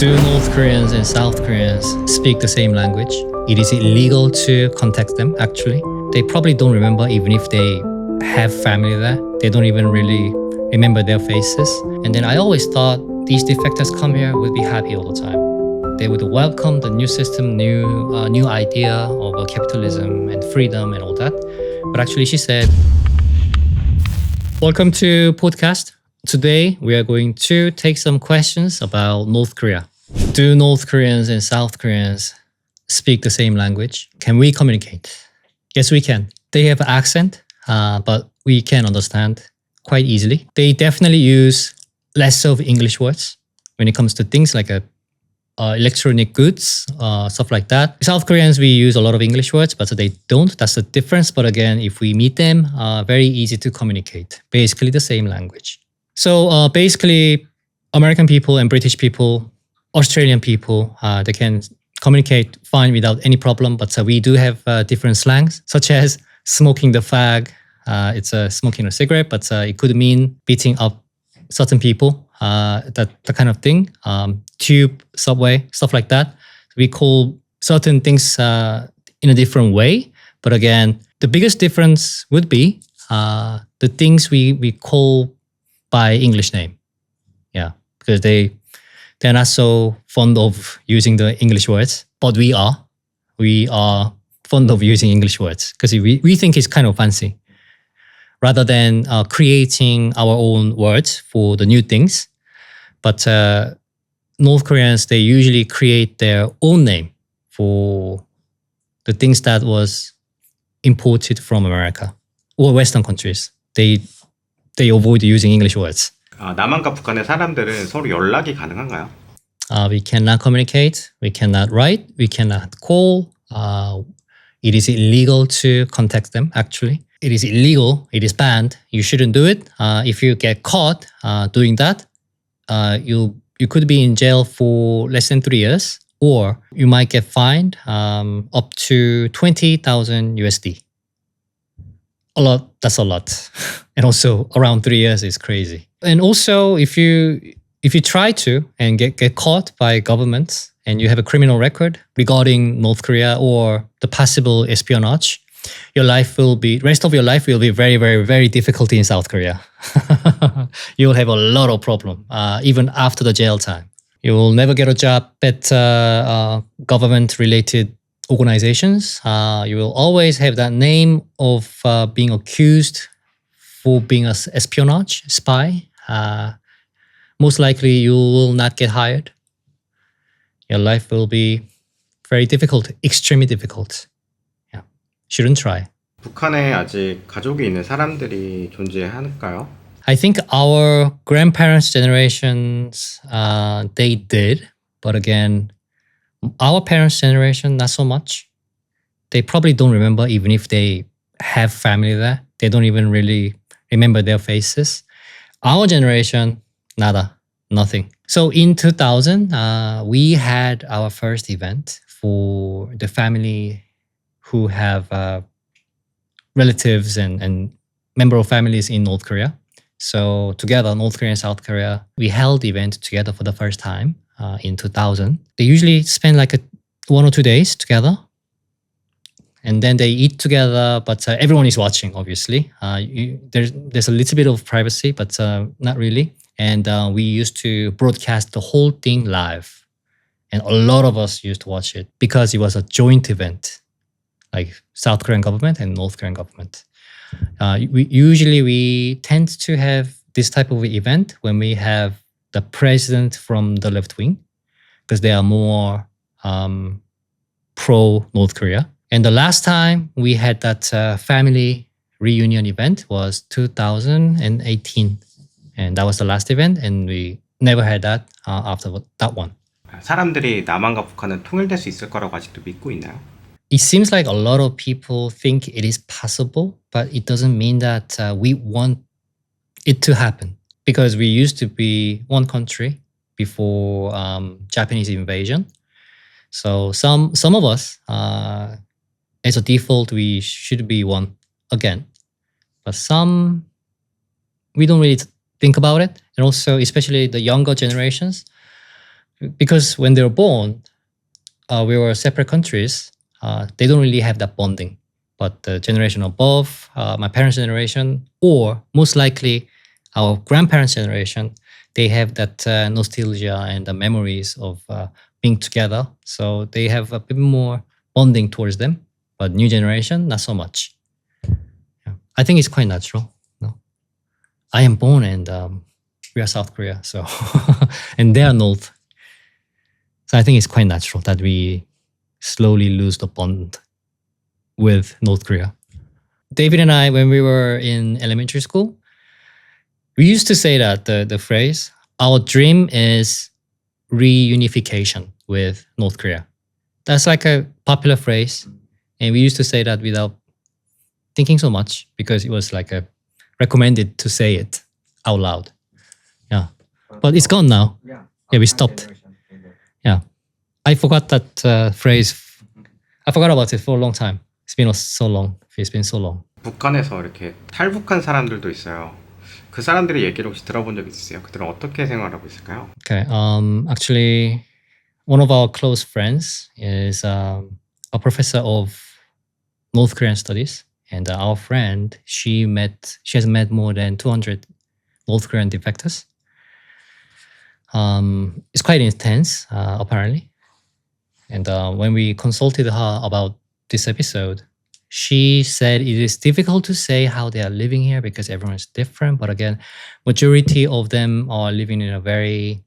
Do North Koreans and South Koreans speak the same language? It is illegal to contact them, actually. They probably don't remember even if they have family there. They don't even really remember their faces. And then I always thought these defectors come here would be happy all the time. They would welcome the new system, new idea of capitalism and freedom and all that. But actually she said, welcome to podcast. Today, we are going to take some questions about North Korea. Do North Koreans and South Koreans speak the same language? Can we communicate? Yes, we can. They have an accent, but we can understand quite easily. They definitely use less of English words when it comes to things like electronic goods, stuff like that. South Koreans, we use a lot of English words, but they don't. That's the difference. But again, if we meet them, very easy to communicate. Basically the same language. So basically, American people and British people, Australian people, they can communicate fine without any problem. But we do have different slangs, such as smoking the fag. It's smoking a cigarette, but it could mean beating up certain people, that kind of thing. Tube, subway, stuff like that. We call certain things in a different way. But again, the biggest difference would be the things we call by English name. Yeah, because they're not so fond of using the English words, but we are fond of using English words because we think it's kind of fancy. Rather than creating our own words for the new things. But North Koreans, they usually create their own name for the things that was imported from America or Western countries. They avoid using English words. 남한과 북한의 사람들은 서로 연락이 가능한가요? We cannot communicate, we cannot write, we cannot call. It is illegal to contact them, actually. It is illegal, it is banned. You shouldn't do it. If you get caught doing that, you could be in jail for less than 3 years, or you might get fined up to 20,000 USD. A lot, that's a lot. And also around 3 years is crazy. And also if you try to and get caught by governments and you have a criminal record regarding North Korea or the possible espionage, rest of your life will be very, very, very difficult in South Korea. You'll have a lot of problem, even after the jail time. You will never get a job at government-related organizations. You will always have that name of being accused for being an espionage, spy. Most likely you will not get hired. Your life will be very difficult, extremely difficult. Yeah, shouldn't try. 북한에 아직 가족이 있는 사람들이 존재할까요? I think our grandparents' generations, they did. But again, our parents' generation, not so much. They probably don't remember even if they have family there. They don't even really remember their faces. Our generation, nada, nothing. So in 2000, we had our first event for the family who have relatives and member of families in North Korea. So together, North Korea and South Korea, we held the event together for the first time in 2000. They usually spend like 1 or 2 days together. And then they eat together, but everyone is watching, obviously. There's a little bit of privacy, but not really. And we used to broadcast the whole thing live. And a lot of us used to watch it because it was a joint event, like South Korean government and North Korean government. We tend to have this type of event when we have the president from the left wing, because they are more pro-North Korea. And the last time we had that family reunion event was 2018. And that was the last event, and we never had that after that one. 사람들이 남한과 북한은 통일될 수 있을 거라고 아직도 믿고 있나요? It seems like a lot of people think it is possible, but it doesn't mean that we want it to happen. Because we used to be one country before Japanese invasion. So some of us, as a default, we should be one again. But some, we don't really think about it. And also, especially the younger generations, because when they were born, we were separate countries. They don't really have that bonding. But the generation above, my parents' generation, or most likely our grandparents' generation, they have that nostalgia and the memories of being together. So they have a bit more bonding towards them. But new generation, not so much. Yeah. I think it's quite natural. No? I am born and we are South Korea, so and they are North. So I think it's quite natural that we slowly lose the bond with North Korea. David and I, when we were in elementary school, we used to say that the phrase, our dream is reunification with North Korea. That's like a popular phrase. And we used to say that without thinking so much because it was like a recommended to say it out loud. Yeah. But it's gone now. Yeah, we stopped. Yeah. I forgot that phrase. I forgot about it for a long time. It's been so long. It's been so long. 북한에서 이렇게 탈북한 사람들도 있어요. 그 사람들의 얘기를 혹시 들어본 적 있으세요? 그들은 어떻게 생활하고 있을까요? Okay. Actually, one of our close friends is a professor of North Korean studies, and our friend she has met more than 200 North Korean defectors. It's quite intense, apparently. And when we consulted her about this episode, she said it is difficult to say how they are living here because everyone is different. But again, majority of them are living in a very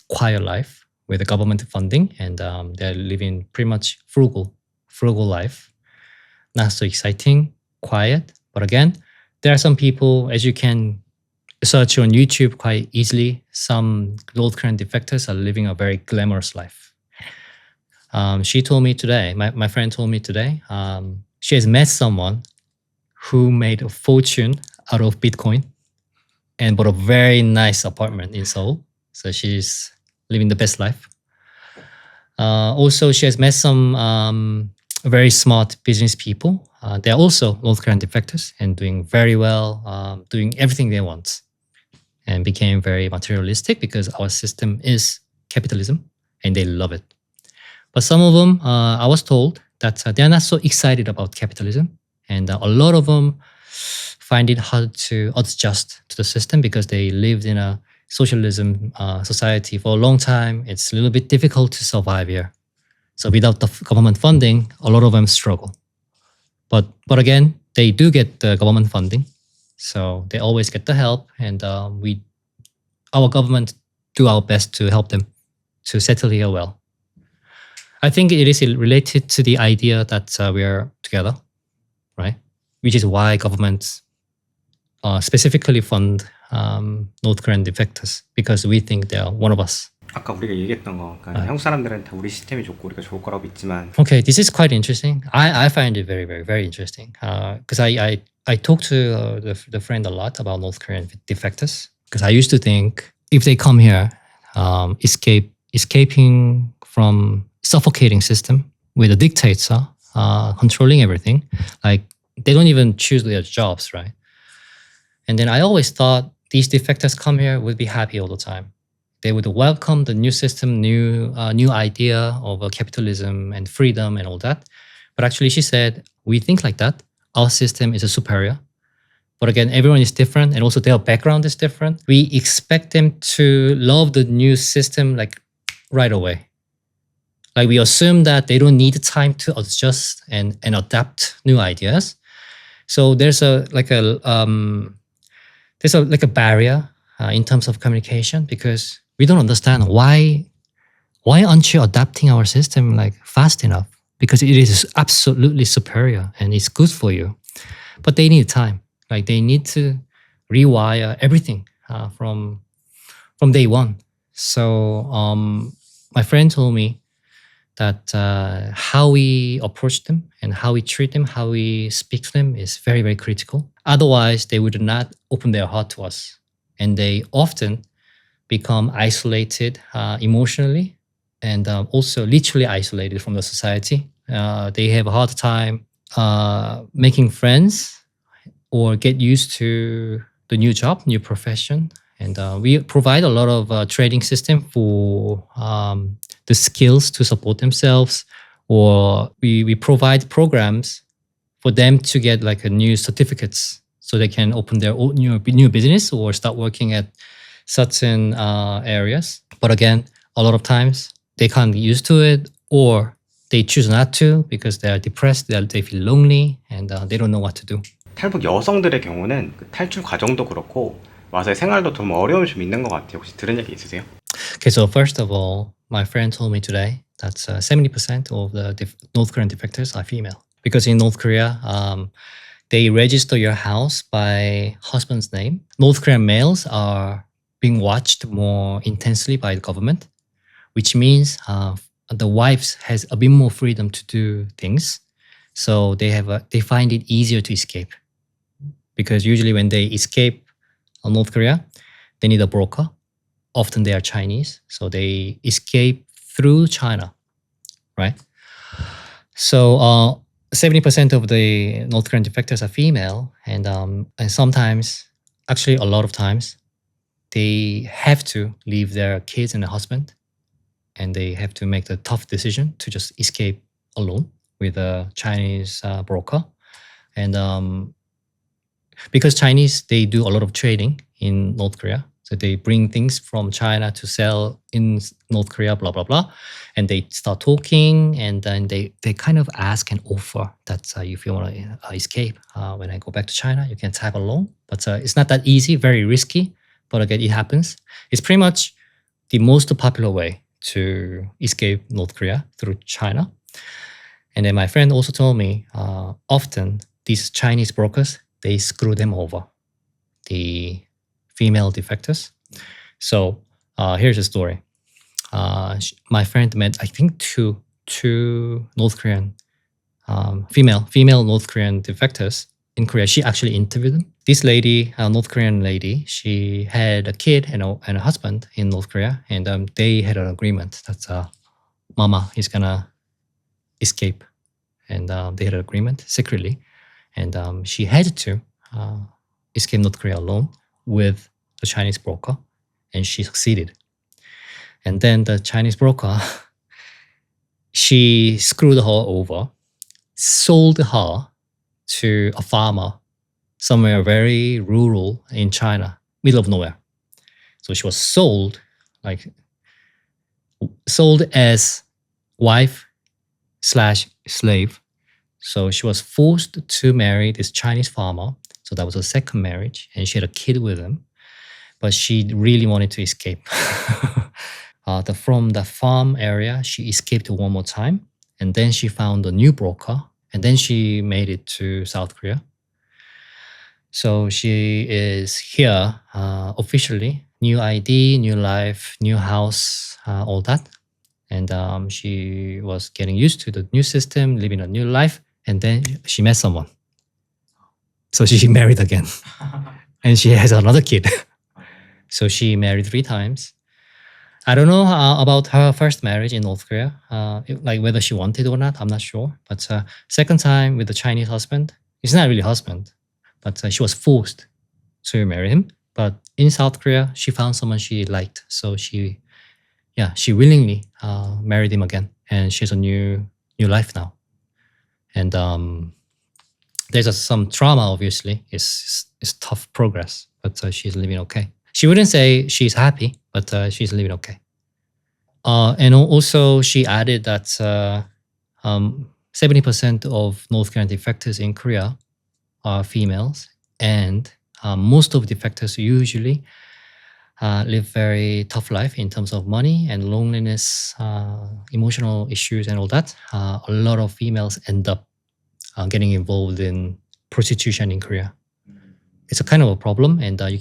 quiet life with the government funding, and they're living pretty much frugal life. Not so exciting, quiet. But again, there are some people, as you can search on YouTube quite easily, some North Korean defectors are living a very glamorous life. She told me today, my friend told me today, she has met someone who made a fortune out of Bitcoin and bought a very nice apartment in Seoul. So she's living the best life. Also, she has met some very smart business people. They're also North Korean defectors and doing very well, doing everything they want, and became very materialistic because our system is capitalism and they love it. But some of them, I was told that they're not so excited about capitalism, and a lot of them find it hard to adjust to the system because they lived in a socialism society for a long time. It's a little bit difficult to survive here. So without the government funding, a lot of them struggle. But again, they do get the government funding, so they always get the help, and our government do our best to help them to settle here well. I think it is related to the idea that we are together, right? Which is why governments specifically fund North Korean defectors, because we think they are one of us. 아까 우리가 얘기했던 거, 그러니까 한국 사람들은 다 우리 시스템이 좋고 우리가 좋을 거라고 믿지만. Okay, this is quite interesting. I find it very, very, very interesting because I talk to the friend a lot about North Korean defectors, because I used to think if they come here, escaping from suffocating system with a dictator controlling everything, like they don't even choose their jobs, right? And then I always thought these defectors come here would be happy all the time. They would welcome the new system, new idea of capitalism and freedom and all that. But actually, she said, we think like that. Our system is a superior. But again, everyone is different, and also their background is different. We expect them to love the new system like right away. Like we assume that they don't need time to adjust and adapt new ideas. So there's a barrier in terms of communication, because we don't understand why aren't you adapting our system like fast enough? Because it is absolutely superior and it's good for you. But they need time. Like they need to rewire everything from day one. So my friend told me that how we approach them and how we treat them, how we speak to them is very, very critical. Otherwise, they would not open their heart to us. And they often become isolated emotionally and also literally isolated from the society. They have a hard time making friends or get used to the new job, new profession. And we provide a lot of trading system for the skills to support themselves, or we provide programs for them to get like a new certificates so they can open their own new business or start working at certain areas. But again, a lot of times they can't get used to it, or they choose not to because they are depressed, they feel lonely, and they don't know what to do. 탈북 여성들의 경우는 그 탈출 과정도 그렇고 와서의 생활도 좀 어려움이 좀 있는 것 같아요. 혹시 들은 얘기 있으세요? Okay, so first of all, my friend told me today that 70% of the North Korean defectors are female. Because in North Korea, they register your house by husband's name. North Korean males are being watched more intensely by the government, which means the wives has a bit more freedom to do things. So they find it easier to escape. Because usually when they escape North Korea, they need a broker. Often they are Chinese, so they escape through China, right? So 70% of the North Korean defectors are female, and sometimes, actually a lot of times, they have to leave their kids and their husband, and they have to make the tough decision to just escape alone with a Chinese broker. And because Chinese, they do a lot of trading in North Korea. So they bring things from China to sell in North Korea, blah, blah, blah. And they start talking, and then they kind of ask and offer that if you want to escape, when I go back to China, you can tag along. But it's not that easy, very risky. But again, it happens. It's pretty much the most popular way to escape North Korea through China. And then my friend also told me often these Chinese brokers, they screw them over, the female defectors. So here's the story. My friend met, I think, two North Korean female North Korean defectors in Korea. She actually interviewed them. This lady, North Korean lady, she had a kid and a husband in North Korea, and they had an agreement that Mama is gonna escape, and they had an agreement secretly, and she had to escape North Korea alone with the Chinese broker, and she succeeded. And then the Chinese broker, she screwed her over, sold her to a farmer somewhere very rural in China, middle of nowhere. So she was sold as wife/slave. So she was forced to marry this Chinese farmer. So that was a second marriage, and she had a kid with him. But she really wanted to escape. From the farm area, she escaped one more time, and then she found a new broker, and then she made it to South Korea. So she is here officially, new ID, new life, new house, all that. And she was getting used to the new system, living a new life, and then she met someone. So she married again, and she has another kid. So she married 3 times. I don't know about her first marriage in North Korea, like whether she wanted or not, I'm not sure. But second time with the Chinese husband, it's not really husband, but she was forced to marry him. But in South Korea, she found someone she liked. So she willingly married him again. And she has a new life now. And there's some trauma, obviously. It's tough progress, but she's living okay. She wouldn't say she's happy, but she's living okay. And also, she added that 70% of North Korean defectors in Korea are females, and most of defectors usually live very tough life in terms of money and loneliness, emotional issues, and all that. A lot of females end up getting involved in prostitution in Korea. It's a kind of a problem, and you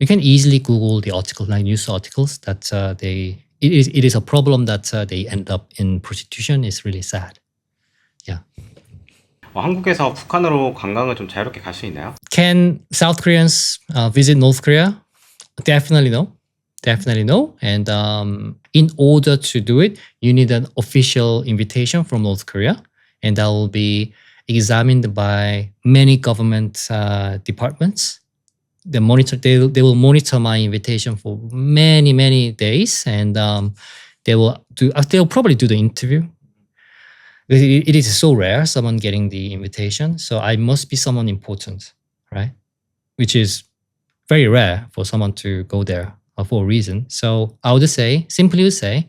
can easily Google the article, like news articles, that it is a problem that they end up in prostitution. It's really sad. Yeah. 한국에서 북한으로 관광을 좀 자유롭게 갈 수 있나요? Can South Koreans visit North Korea? Definitely no. Definitely no. And in order to do it, you need an official invitation from North Korea, and that will be examined by many government departments. they will monitor my invitation for many days, and they'll probably do the interview. It is so rare someone getting the invitation, so I must be someone important, right? Which is very rare for someone to go there for a reason. So I would simply say,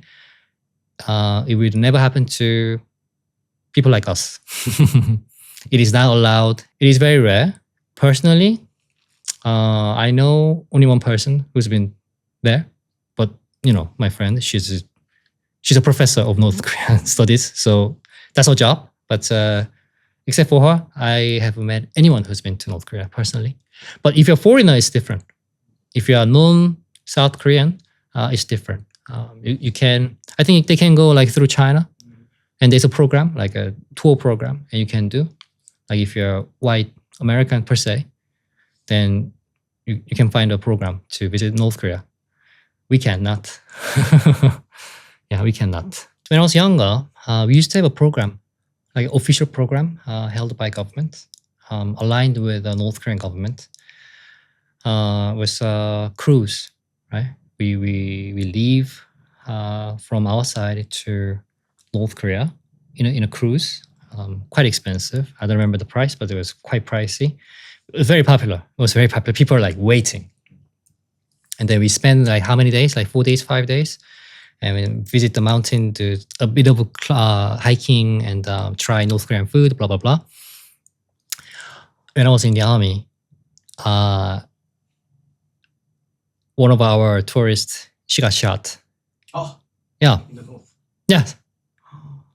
it would never happen to people like us. It is not allowed. It is very rare. Personally, I know only one person who's been there, but my friend, she's a professor of North Korean studies, so that's her job. But except for her, I haven't met anyone who's been to North Korea personally. But if you're a foreigner, it's different. If you are non-South Korean, it's different. You can, I think they can go like through China, and there's a program, like a tour program, and you can do. Like if you're white American per se, then you can find a program to visit North Korea. We cannot. Yeah, we cannot. When I was younger, we used to have a program, like an official program held by government, aligned with the North Korean government. Was a cruise, right? We leave from our side to North Korea in a cruise. Quite expensive. I don't remember the price, but it was quite pricey. It was very popular. People are like waiting. And then we spend like how many days? Like 4 days, 5 days. And we visit the mountain, do a bit of hiking, and try North Korean food, blah, blah, blah. When I was in the army, one of our tourists, she got shot. Oh, Yeah. in the north. Yeah.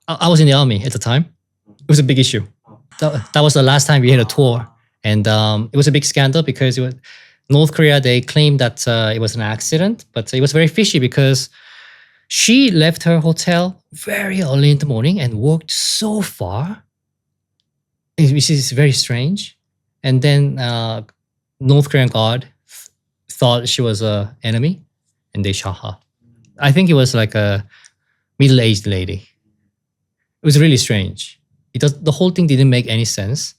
I was in the army at the time. It was a big issue. That was the last time we had a tour. And it was a big scandal because North Korea, they claimed that it was an accident, but it was very fishy because she left her hotel very early in the morning and walked so far, which is very strange. And then North Korean guard thought she was an enemy, and they shot her. I think it was like a middle-aged lady. It was really strange. The whole thing didn't make any sense.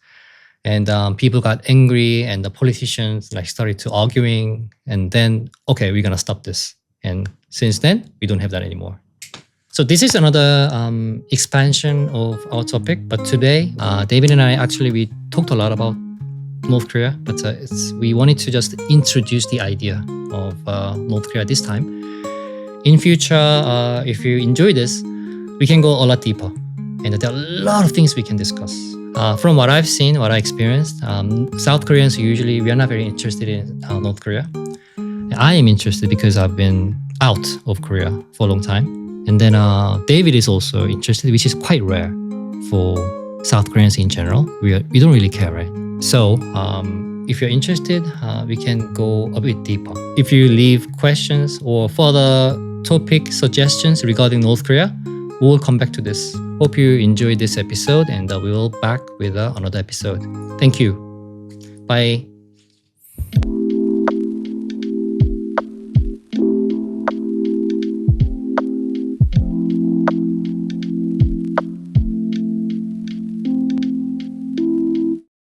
And people got angry, and the politicians started to arguing. And then, okay, we're gonna stop this. And since then, we don't have that anymore. So this is another expansion of our topic. But today, David and I we talked a lot about North Korea, but we wanted to just introduce the idea of North Korea this time. In future, if you enjoy this, we can go a lot deeper. And there are a lot of things we can discuss. From what I've seen, what I experienced, South Koreans usually, we are not very interested in North Korea. I am interested because I've been out of Korea for a long time. And then David is also interested, which is quite rare for South Koreans in general. We don't really care, right? So if you're interested, we can go a bit deeper. If you leave questions or further topic suggestions regarding North Korea, we will come back to this. Hope you enjoyed this episode, and we will back with another episode. Thank you. Bye.